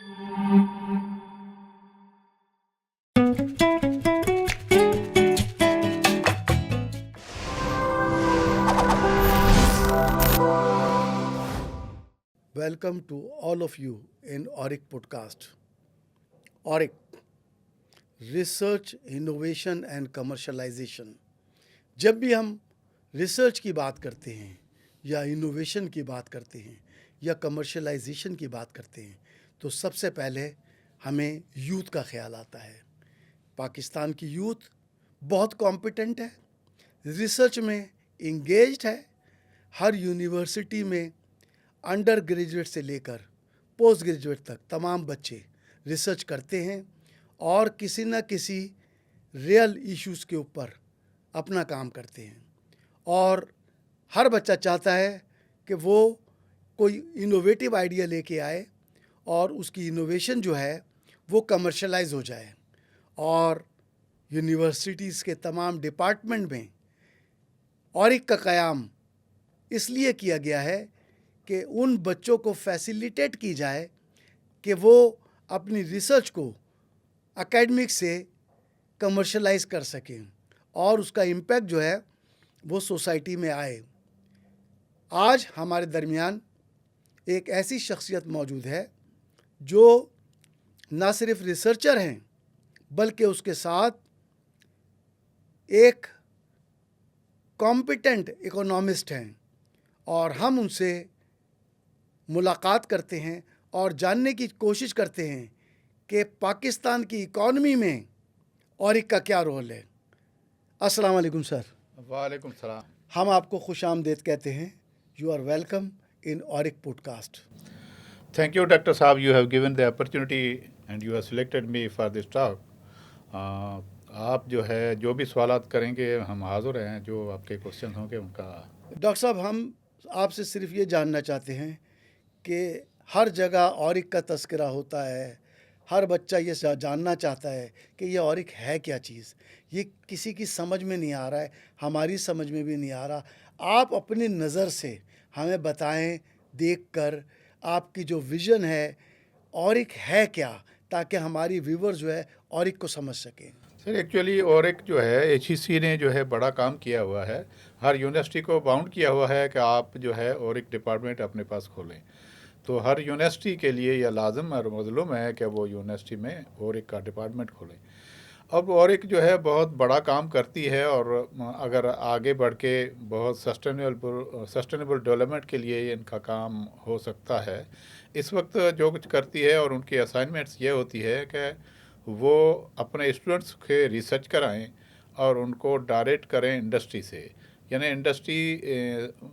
Welcome to all of you in Auric podcast. Auric, research, innovation and commercialisation. जब भी हम research की बात करते हैं या इनोवेशन की बात करते हैं या कमर्शलाइजेशन की बात करते हैं तो सबसे पहले हमें यूथ का ख्याल आता है। पाकिस्तान की यूथ बहुत कॉम्पिटेंट है, रिसर्च में इंगेज्ड है। हर यूनिवर्सिटी में अंडर ग्रेजुएट से लेकर पोस्ट ग्रेजुएट तक तमाम बच्चे रिसर्च करते हैं और किसी न किसी रियल इश्यूज़ के ऊपर अपना काम करते हैं। और हर बच्चा चाहता है कि वो कोई इनोवेटिव आइडिया लेके आए और उसकी इनोवेशन जो है वो कमर्शलाइज हो जाए। और यूनिवर्सिटीज़ के तमाम डिपार्टमेंट में ऑरिक का क़याम इसलिए किया गया है कि उन बच्चों को फैसिलिटेट की जाए कि वो अपनी रिसर्च को एकेडमिक से कमर्शलाइज कर सकें और उसका इम्पैक्ट जो है वो सोसाइटी में आए। आज हमारे दरमियान एक ऐसी शख्सियत मौजूद है जो न सिर्फ रिसर्चर हैं बल्कि उसके साथ एक कॉम्पिटेंट इकोनॉमिस्ट हैं और हम उनसे मुलाकात करते हैं और जानने की कोशिश करते हैं कि पाकिस्तान की इकॉनमी में ऑरिक का क्या रोल है। अस्सलाम वालेकुम सर। वालेकुम सलाम। हम आपको खुशामदीद कहते हैं। You are welcome in Auric podcast. Thank you doctor साहब, you have given the opportunity and you have selected me for this talk. आप जो है जो भी सवालात करेंगे हम हाज़िर हैं, जो आपके क्वेश्चन होंगे उनका। डॉक्टर साहब, हम आपसे सिर्फ ये जानना चाहते हैं कि हर जगह ऑरिक का तस्करा होता है, हर बच्चा ये जानना चाहता है कि ये ऑरिक है क्या चीज़। ये किसी की समझ में नहीं आ रहा है, हमारी समझ में भी नहीं आ रहा। आप अपनी नज़र से हमें बताएं, देखकर आपकी जो विज़न है ऑरिक है क्या, ताकि हमारी व्यूअर जो है ऑरिक को समझ सकें। सर एक्चुअली ऑरिक जो है HEC ने जो है बड़ा काम किया हुआ है, हर यूनिवर्सिटी को बाउंड किया हुआ है कि आप जो है ऑरिक डिपार्टमेंट अपने पास खोलें। तो हर यूनिवर्सिटी के लिए यह लाजम और मज़लूम है कि वो यूनिवर्सिटी में ऑरिक का डिपार्टमेंट खोलें। अब ऑरिक जो है बहुत बड़ा काम करती है और अगर आगे बढ़ के बहुत सस्टेनेबल डेवलपमेंट के लिए इनका काम हो सकता है। इस वक्त जो कुछ करती है और उनकी असाइनमेंट्स ये होती है कि वो अपने स्टूडेंट्स के रिसर्च कराएं और उनको डायरेक्ट करें इंडस्ट्री से, यानी इंडस्ट्री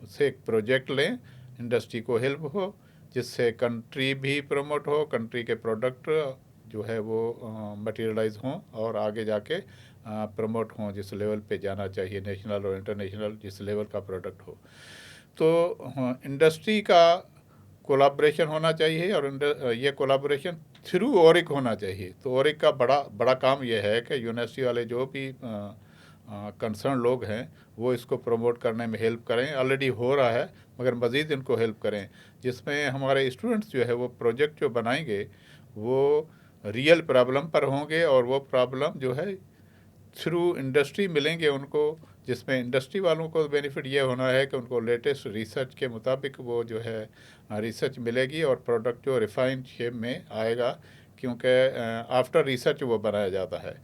से एक प्रोजेक्ट लें, इंडस्ट्री को हेल्प हो, जिससे कंट्री भी प्रमोट हो, कंट्री के प्रोडक्ट जो है वो मटेरियलाइज हों और आगे जाके प्रमोट हों जिस लेवल पे जाना चाहिए, नेशनल और इंटरनेशनल जिस लेवल का प्रोडक्ट हो। तो इंडस्ट्री का कोलाब्रेशन होना चाहिए और ये कोलाब्रेशन थ्रू ऑरिक होना चाहिए। तो ऑरिक का बड़ा काम यह है कि यूनिवर्सिटी वाले जो भी कंसर्न लोग हैं वो इसको प्रमोट करने में हेल्प करें। ऑलरेडी हो रहा है मगर मज़ीद इनको हेल्प करें, जिसमें हमारे स्टूडेंट्स जो है वो प्रोजेक्ट जो बनाएंगे वो रियल प्रॉब्लम पर होंगे और वो प्रॉब्लम जो है थ्रू इंडस्ट्री मिलेंगे उनको, जिसमें इंडस्ट्री वालों को बेनिफिट ये होना है कि उनको लेटेस्ट रिसर्च के मुताबिक वो जो है रिसर्च मिलेगी और प्रोडक्ट जो रिफाइंड शेप में आएगा, क्योंकि आफ्टर रिसर्च वो बनाया जाता है।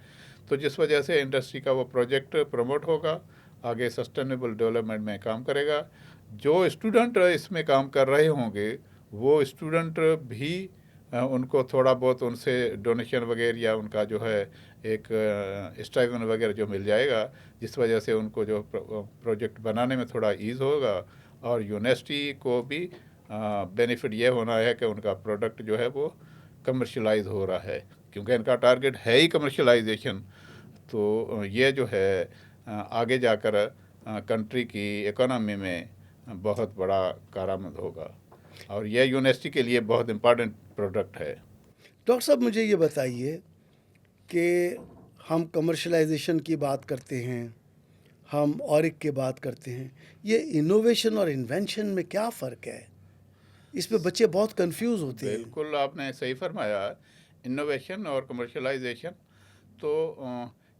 तो जिस वजह से इंडस्ट्री का वो प्रोजेक्ट प्रमोट होगा, आगे सस्टेनेबल डेवलपमेंट में काम करेगा। जो स्टूडेंट इसमें काम कर रहे होंगे वो स्टूडेंट भी उनको थोड़ा बहुत उनसे डोनेशन वगैरह या उनका जो है एक स्टाइपेंड वगैरह जो मिल जाएगा, जिस वजह से उनको जो प्रोजेक्ट बनाने में थोड़ा ईज़ होगा और यूनिवर्सिटी को भी बेनिफिट ये होना है कि उनका प्रोडक्ट जो है वो कमर्शलाइज हो रहा है, क्योंकि इनका टारगेट है ही कमर्शलाइजेशन। तो ये जो है आगे जाकर कंट्री की इकोनॉमी में बहुत बड़ा कारआमद होगा और यह यूनिवर्सिटी के लिए बहुत इम्पॉर्टेंट प्रोडक्ट है। डॉक्टर साहब, मुझे ये बताइए कि हम कमर्शलाइजेशन की बात करते हैं, हम ऑरिक की बात करते हैं, ये इनोवेशन और इन्वेंशन में क्या फ़र्क है? इस पे बच्चे बहुत कंफ्यूज होते हैं। बिल्कुल आपने सही फरमाया। इनोवेशन और कमर्शलाइजेशन, तो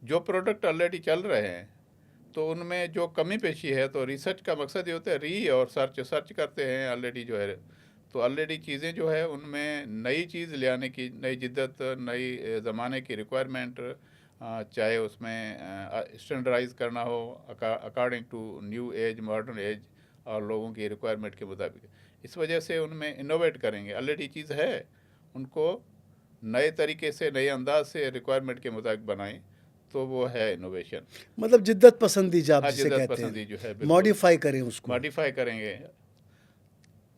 जो प्रोडक्ट ऑलरेडी चल रहे हैं तो उनमें जो कमी पेशी है, तो रिसर्च का मकसद ये होता है री और सर्च सर्च करते हैं ऑलरेडी जो है। तो ऑलरेडी चीज़ें जो है उनमें नई चीज़ ले आने की, नई जिद्दत, नई ज़माने की रिक्वायरमेंट, चाहे उसमें स्टैंडर्डाइज करना हो according to new age, modern age और लोगों की रिक्वायरमेंट के मुताबिक। इस वजह से उनमें इनोवेट करेंगे। ऑलरेडी चीज़ है, उनको नए तरीके से, नए अंदाज से रिक्वायरमेंट के मुताबिक बनाएं, तो वो है इनोवेशन। मतलब जिद्दत पसंदी आप हाँ, जिसे जिद्दत कहते पसंदी जो है, हैं, बिल्कुल मॉडिफाई करें उसको, मॉडिफाई करेंगे।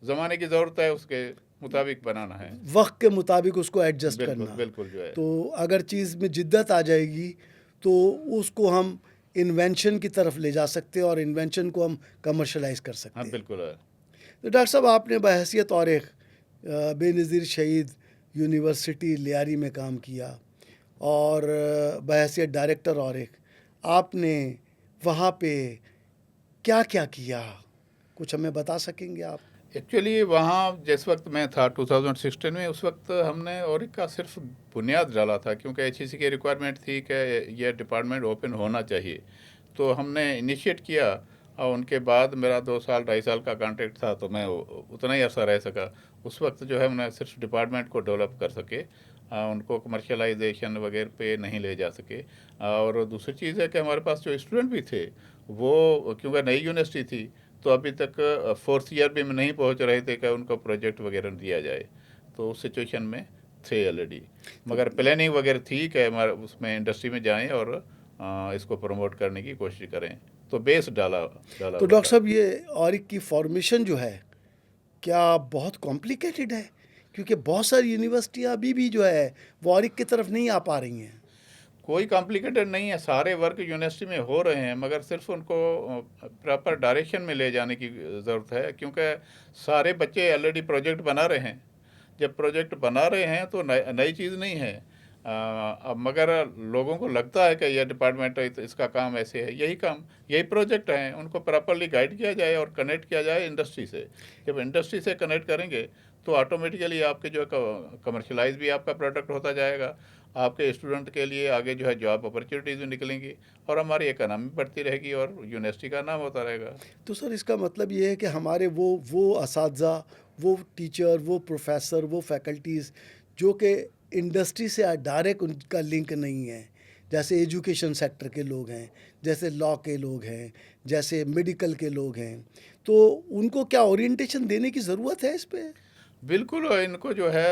ज़माने की ज़रूरत है, उसके मुताबिक बनाना है। वक्त के मुताबिक उसको एडजस्ट बिल्कुल करना। बिल्कुल जो है। तो अगर चीज़ में जिद्दत आ जाएगी तो उसको हम इन्वेंशन की तरफ ले जा सकते हैं और इन्वेंशन को हम कमर्शलाइज कर सकते हाँ हैं। बिल्कुल है। तो डॉक्टर साहब, आपने बहैसियत और एक बेनज़ीर शहीद यूनिवर्सिटी लियारी में काम किया और बहैसियत डायरेक्टर और एक आपने वहाँ पे क्या क्या किया, कुछ हमें बता सकेंगे आप? एक्चुअली वहाँ जिस वक्त मैं था 2016 में, उस वक्त हमने और का सिर्फ बुनियाद डाला था, क्योंकि एचईसी की रिक्वायरमेंट थी कि यह डिपार्टमेंट ओपन होना चाहिए। तो हमने इनिशिएट किया और उनके बाद मेरा 2 साल 2.5 साल का कॉन्ट्रैक्ट था, तो मैं उतना ही अर्सा रह सका। उस वक्त जो है हमने सिर्फ डिपार्टमेंट को डेवलप कर सके, उनको कमर्शलाइजेशन वगैरह पे नहीं ले जा सके। और दूसरी चीज़ है कि हमारे पास जो स्टूडेंट भी थे, वो क्योंकि नई यूनिवर्सिटी थी, तो अभी तक 4th ईयर भी में नहीं पहुंच रहे थे कि उनको प्रोजेक्ट वगैरह दिया जाए। तो उस सिचुएशन में थे ऑलरेडी, मगर प्लानिंग वगैरह थी कि हमारे उसमें इंडस्ट्री में जाएं और इसको प्रमोट करने की कोशिश करें। तो बेस डाला डाला तो हुआ डॉक्टर था। साहब, ये ऑरिक की फॉर्मेशन जो है क्या बहुत कॉम्प्लिकेटेड है? क्योंकि बहुत सारी यूनिवर्सिटियाँ अभी भी जो है वो ऑरिक की तरफ नहीं आ पा रही हैं। कोई कॉम्प्लिकेटेड नहीं है, सारे वर्क यूनिवर्सिटी में हो रहे हैं, मगर सिर्फ उनको प्रॉपर डायरेक्शन में ले जाने की ज़रूरत है, क्योंकि सारे बच्चे ऑलरेडी प्रोजेक्ट बना रहे हैं। जब प्रोजेक्ट बना रहे हैं तो नई चीज़ नहीं है। अब मगर लोगों को लगता है कि यह डिपार्टमेंट है, तो इसका काम ऐसे है, यही काम, यही प्रोजेक्ट हैं, उनको प्रॉपरली गाइड किया जाए और कनेक्ट किया जाए इंडस्ट्री से। जब इंडस्ट्री से कनेक्ट करेंगे तो ऑटोमेटिकली आपके जो है कमर्शलाइज भी आपका प्रोडक्ट होता जाएगा, आपके स्टूडेंट के लिए आगे जो है जॉब अपॉर्चुनिटीज़ भी निकलेंगी और हमारी इकोनॉमी बढ़ती रहेगी और यूनिवर्सिटी का नाम होता रहेगा। तो सर, इसका मतलब ये है कि हमारे वो असातिज़ा, वो टीचर, वो प्रोफेसर, वो फैकल्टीज़ जो कि इंडस्ट्री से डायरेक्ट उनका लिंक नहीं है, जैसे एजुकेशन सेक्टर के लोग हैं, जैसे लॉ के लोग हैं, जैसे मेडिकल के लोग हैं, तो उनको क्या ओरिएंटेशन देने की ज़रूरत है इस पे? बिल्कुल, इनको जो है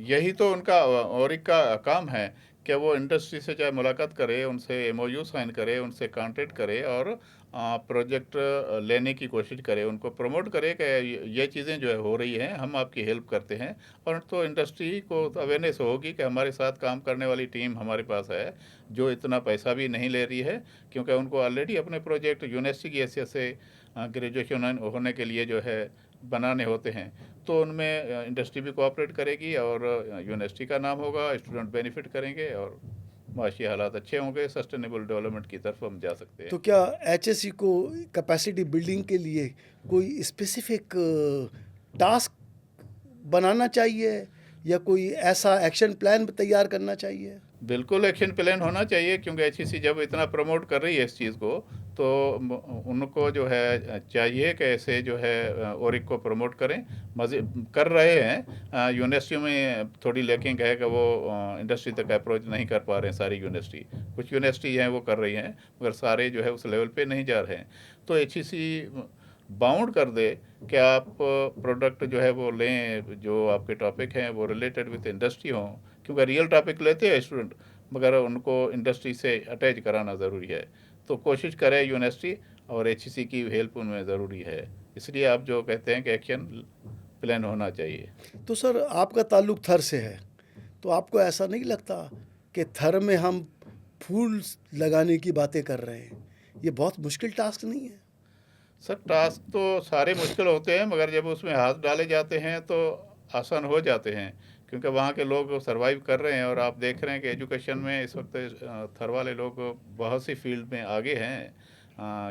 यही तो उनका और एक का काम है कि वो इंडस्ट्री से चाहे मुलाकात करे, उनसे एमओयू साइन करे, उनसे कॉन्टेक्ट करे और प्रोजेक्ट लेने की कोशिश करे, उनको प्रमोट करे कि ये चीज़ें जो है हो रही हैं, हम आपकी हेल्प करते हैं। और तो इंडस्ट्री को अवेयरनेस होगी कि हमारे साथ काम करने वाली टीम हमारे पास है, जो इतना पैसा भी नहीं ले रही है, क्योंकि उनको ऑलरेडी अपने प्रोजेक्ट यूनिवर्सिटी की हैसियत से ग्रेजुएशन होने के लिए जो है बनाने होते हैं। तो उनमें इंडस्ट्री भी कोऑपरेट करेगी और यूनिवर्सिटी का नाम होगा, स्टूडेंट बेनिफिट करेंगे और माशी हालात अच्छे होंगे, सस्टेनेबल डेवलपमेंट की तरफ हम जा सकते हैं। तो क्या एचएससी को कैपेसिटी बिल्डिंग के लिए कोई स्पेसिफिक टास्क बनाना चाहिए या कोई ऐसा एक्शन प्लान तैयार करना चाहिए? बिल्कुल एक्शन प्लान होना चाहिए, क्योंकि एचईसी जब इतना प्रमोट कर रही है इस चीज़ को, तो उनको जो है चाहिए कि ऐसे जो है ओरिक को प्रमोट करें। मजे कर रहे हैं, यूनिवर्सिटियों में थोड़ी लैकिंग है कि वो इंडस्ट्री तक अप्रोच नहीं कर पा रहे हैं सारी यूनिवर्सिटी। कुछ यूनिवर्सिटी हैं वो कर रही हैं, मगर सारे जो है उस लेवल पे नहीं जा रहे हैं। तो एचईसी बाउंड कर दे कि आप प्रोडक्ट जो है वो लें, जो आपके टॉपिक हैं वो रिलेटेड विद इंडस्ट्री हों, क्योंकि रियल टॉपिक लेते हैं स्टूडेंट, मगर उनको इंडस्ट्री से अटैच कराना ज़रूरी है। तो कोशिश करें यूनिवर्सिटी, और एचईसी की हेल्प उनमें ज़रूरी है। इसलिए आप जो कहते हैं कि एक्शन प्लान होना चाहिए। तो सर, आपका ताल्लुक थर से है, तो आपको ऐसा नहीं लगता कि थर में हम फूल लगाने की बातें कर रहे हैं? ये बहुत मुश्किल टास्क नहीं है? सर, टास्क तो सारे मुश्किल होते हैं, मगर जब उसमें हाथ डाले जाते हैं तो आसान हो जाते हैं, क्योंकि वहाँ के लोग सरवाइव कर रहे हैं। और आप देख रहे हैं कि एजुकेशन में इस वक्त थर वाले लोग बहुत सी फील्ड में आगे हैं,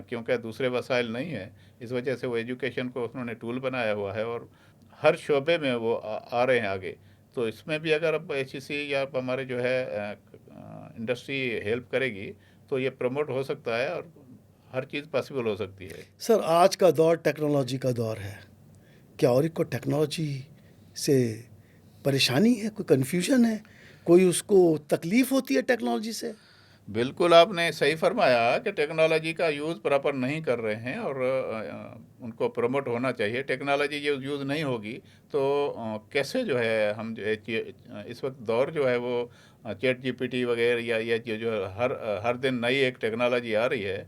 क्योंकि दूसरे वसाइल नहीं हैं। इस वजह से वो एजुकेशन को उन्होंने टूल बनाया हुआ है और हर शोबे में वो आ रहे हैं आगे। तो इसमें भी अगर अब एचईसी या हमारे जो है इंडस्ट्री हेल्प करेगी तो ये प्रमोट हो सकता है और हर चीज़ पॉसिबल हो सकती है। सर आज का दौर टेक्नोलॉजी का दौर है, क्या ऑरिक को टेक्नोलॉजी से परेशानी है, कोई कन्फ्यूजन है, कोई उसको तकलीफ होती है टेक्नोलॉजी से? बिल्कुल आपने सही फरमाया कि टेक्नोलॉजी का यूज़ प्रॉपर नहीं कर रहे हैं और उनको प्रमोट होना चाहिए। टेक्नोलॉजी जो यूज़ नहीं होगी तो कैसे जो है हम जो है इस वक्त दौर जो है वो चैट जीपीटी वगैरह या ये जो हर दिन नई एक टेक्नोलॉजी आ रही है,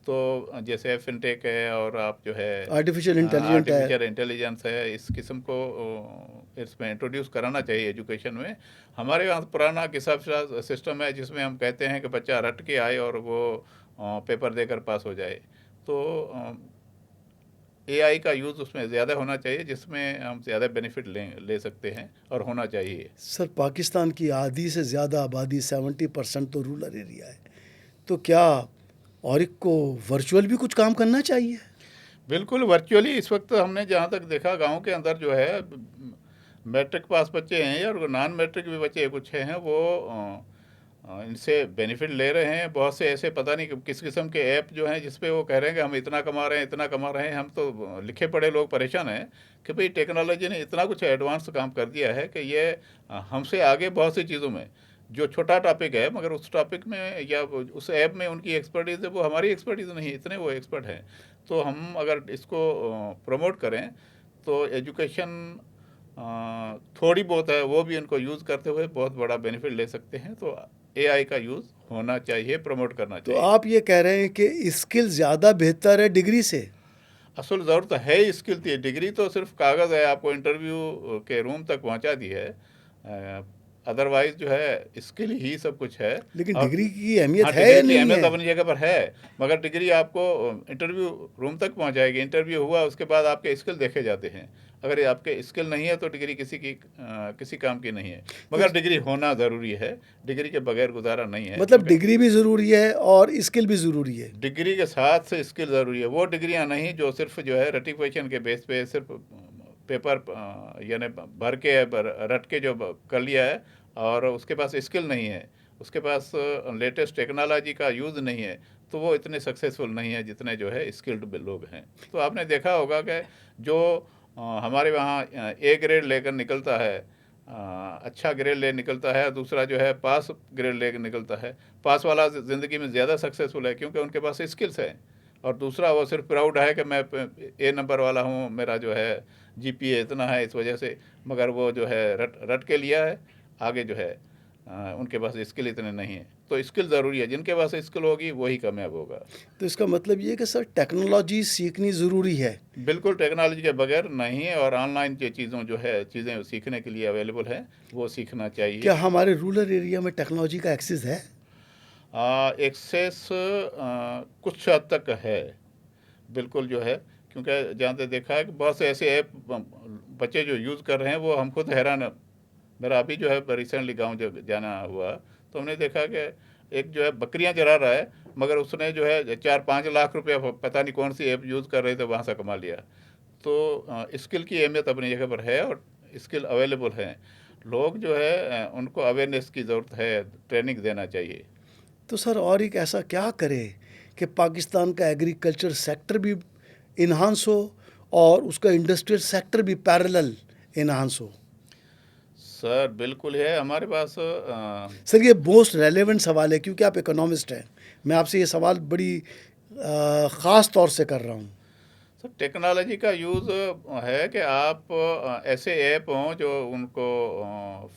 तो जैसे फिनटेक है और आप जो है आर्टिफिशियल इंटेलिजेंट है। आर्टिफिशियल इंटेलिजेंस है, इस किस्म को इसमें इंट्रोड्यूस कराना चाहिए एजुकेशन में। हमारे यहाँ पुराना किस्सा सिस्टम है जिसमें हम कहते हैं कि बच्चा रट के आए और वो पेपर देकर पास हो जाए। तो एआई का यूज़ उसमें ज़्यादा होना चाहिए जिसमें हम ज़्यादा बेनिफिट ले सकते हैं और होना चाहिए। सर पाकिस्तान की आधी से ज़्यादा आबादी 70% तो रूरल एरिया है, तो क्या ऑरिक को वर्चुअल भी कुछ काम करना चाहिए? बिल्कुल वर्चुअली इस वक्त हमने जहाँ तक देखा गांव के अंदर जो है मैट्रिक पास बच्चे हैं और नॉन मैट्रिक भी बच्चे कुछ हैं वो इनसे बेनिफिट ले रहे हैं। बहुत से ऐसे पता नहीं किस किस्म के ऐप जो हैं जिस पे वो कह रहे हैं कि हम इतना कमा रहे हैं इतना कमा रहे हैं। हम तो लिखे पढ़े लोग परेशान हैं कि भाई टेक्नोलॉजी ने इतना कुछ एडवांस काम कर दिया है कि ये हमसे आगे बहुत सी चीज़ों में जो छोटा टॉपिक है मगर उस टॉपिक में या उस ऐप में उनकी एक्सपर्टीज़ है वो हमारी एक्सपर्टीज़ नहीं है, इतने वो एक्सपर्ट हैं। तो हम अगर इसको प्रमोट करें तो एजुकेशन थोड़ी बहुत है वो भी उनको यूज़ करते हुए बहुत बड़ा बेनिफिट ले सकते हैं। तो एआई का यूज़ होना चाहिए, प्रमोट करना तो चाहिए। आप ये कह रहे हैं कि स्किल ज़्यादा बेहतर है डिग्री से? असल ज़रूरत है ही स्किल की, डिग्री तो सिर्फ कागज़ है, आपको इंटरव्यू के रूम तक पहुंचा दी है। अदरवाइज जो है स्किल ही सब कुछ है। लेकिन और डिग्री की अहमियत हाँ, है डिग्री या की नहीं अहमियत है? अपनी जगह पर है मगर डिग्री आपको इंटरव्यू रूम तक पहुंचाएगी। इंटरव्यू हुआ उसके बाद आपके स्किल देखे जाते हैं। अगर ये आपके स्किल नहीं है तो डिग्री किसी काम की नहीं है। मगर डिग्री होना ज़रूरी है, डिग्री के बगैर गुजारा नहीं है। मतलब डिग्री भी ज़रूरी है और स्किल भी ज़रूरी है। डिग्री के साथ से स्किल ज़रूरी है। वो डिग्रियां नहीं जो सिर्फ जो है रेटिफिकेशन के बेस पे सिर्फ पेपर यानी भर के रट के जो कर लिया है और उसके पास स्किल नहीं है, उसके पास लेटेस्ट टेक्नोलॉजी का यूज़ नहीं है, तो वो इतने सक्सेसफुल नहीं है जितने जो है स्किल्ड लोग हैं। तो आपने देखा होगा कि जो हमारे वहाँ ए ग्रेड लेकर निकलता है, अच्छा ग्रेड ले निकलता है, दूसरा जो है पास ग्रेड लेकर निकलता है। पास वाला ज़िंदगी में ज़्यादा सक्सेसफुल है क्योंकि उनके पास स्किल्स हैं। और दूसरा वो सिर्फ प्राउड है कि मैं ए नंबर वाला हूँ, मेरा जो है जीपीए इतना है इस वजह से। मगर वो जो है रट के लिया है, आगे जो है उनके पास स्किल इतने नहीं है। तो स्किल ज़रूरी है, जिनके पास स्किल होगी वही कामयाब होगा। तो इसका मतलब ये है कि सर टेक्नोलॉजी सीखनी ज़रूरी है। बिल्कुल टेक्नोलॉजी के बगैर नहीं है और ऑनलाइन जो चीज़ें सीखने के लिए अवेलेबल हैं वो सीखना चाहिए। क्या हमारे रूरल एरिया में टेक्नोलॉजी का एक्सेस है? एक्सेस कुछ हद तक है, बिल्कुल जो है, क्योंकि जहाँ तक देखा है कि बहुत से ऐसे ऐप बच्चे जो यूज़ कर रहे हैं वो हम खुद हैरान। मेरा अभी जो है रिसेंटली गांव जब जाना हुआ तो हमने देखा कि एक जो है बकरियां चरा रहा है मगर उसने जो है 4-5 लाख रुपया पता नहीं कौन सी ऐप यूज़ कर रहे थे वहाँ से कमा लिया। तो स्किल की अहमियत अपनी जगह पर है और स्किल अवेलेबल हैं। लोग जो है उनको अवेयरनेस की ज़रूरत है, ट्रेनिंग देना चाहिए। तो सर और एक ऐसा क्या करे कि पाकिस्तान का एग्रीकल्चर सेक्टर भी इन्हांस हो और उसका इंडस्ट्रियल सेक्टर भी पैरेलल इन्हांस हो? सर बिल्कुल है हमारे पास सर ये मोस्ट रेलेवेंट सवाल है क्योंकि आप इकोनॉमिस्ट हैं। मैं आपसे ये सवाल बड़ी ख़ास तौर से कर रहा हूँ। सर टेक्नोलॉजी का यूज़ है कि आप ऐसे ऐप हों जो उनको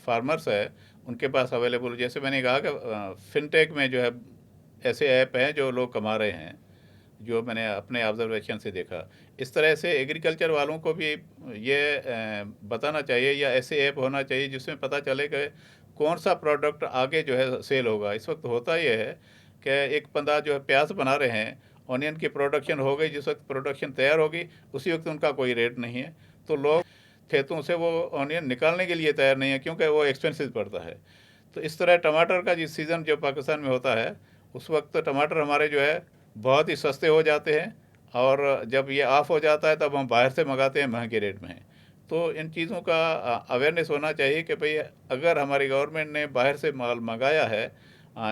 फार्मर्स है उनके पास अवेलेबल। जैसे मैंने कहा कि फिनटेक में जो है ऐसे ऐप हैं जो लोग कमा रहे हैं, जो मैंने अपने ऑब्जर्वेशन से देखा। इस तरह से एग्रीकल्चर वालों को भी ये बताना चाहिए या ऐसे ऐप होना चाहिए जिसमें पता चले कि कौन सा प्रोडक्ट आगे जो है सेल होगा। इस वक्त होता ये है कि एक बंदा जो है प्याज बना रहे हैं, ऑनियन की प्रोडक्शन हो गई, जिस वक्त प्रोडक्शन तैयार होगी उसी वक्त उनका कोई रेट नहीं है। तो लोग खेतों से वो ऑनियन निकालने के लिए तैयार नहीं है क्योंकि वो एक्सपेंसिव पड़ता है। तो इस तरह टमाटर का जिस सीज़न जो पाकिस्तान में होता है उस वक्त टमाटर हमारे जो है बहुत ही सस्ते हो जाते हैं और जब ये ऑफ़ हो जाता है तब हम बाहर से मंगाते हैं महंगे रेट में। तो इन चीज़ों का अवेयरनेस होना चाहिए कि भाई अगर हमारी गवर्नमेंट ने बाहर से माल मंगाया है,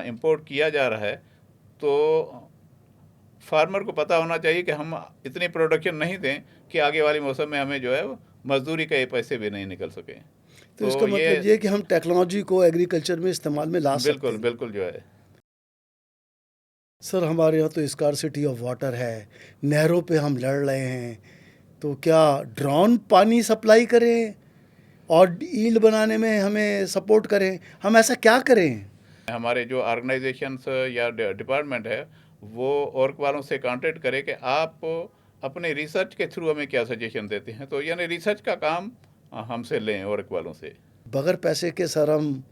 इंपोर्ट किया जा रहा है, तो फार्मर को पता होना चाहिए कि हम इतनी प्रोडक्शन नहीं दें कि आगे वाले मौसम में हमें जो है वो मजदूरी के पैसे भी नहीं निकल सके। तो इसका मतलब ये कि हम टेक्नोलॉजी को एग्रीकल्चर में इस्तेमाल में ला सकते बिल्कुल हैं। बिल्कुल जो है। सर हमारे यहाँ तो स्कार्सिटी ऑफ वाटर है, नहरों पे हम लड़ रहे हैं, तो क्या ड्रोन पानी सप्लाई करें और ईल्ड बनाने में हमें सपोर्ट करें? हम ऐसा क्या करें? हमारे जो ऑर्गेनाइजेशंस या डिपार्टमेंट है वो ओर्क वालों से कांटेक्ट करे कि आप अपने रिसर्च के थ्रू हमें क्या सजेशन देते हैं, तो यानी रिसर्च का काम हमसे लें ओर्क वालों से। बगैर पैसे के सर हम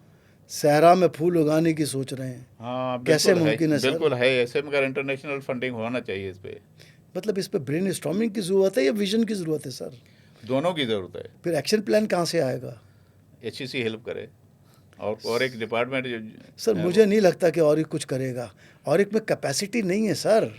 सहरा में फूल उगाने की सोच रहे हैं। हाँ कैसे बिल्कुल है, मुमकिन है सर? बिल्कुल है ऐसे, मगर इंटरनेशनल फंडिंग होना चाहिए इस पे। मतलब इस पे ब्रेन स्टॉर्मिंग की ज़रूरत है या विजन की ज़रूरत है सर? दोनों की ज़रूरत है। फिर एक्शन प्लान कहाँ से आएगा? HEC हेल्प करे और एक डिपार्टमेंट जो सर मुझे नहीं लगता कि और कुछ करेगा। और में कैपेसिटी नहीं है सर।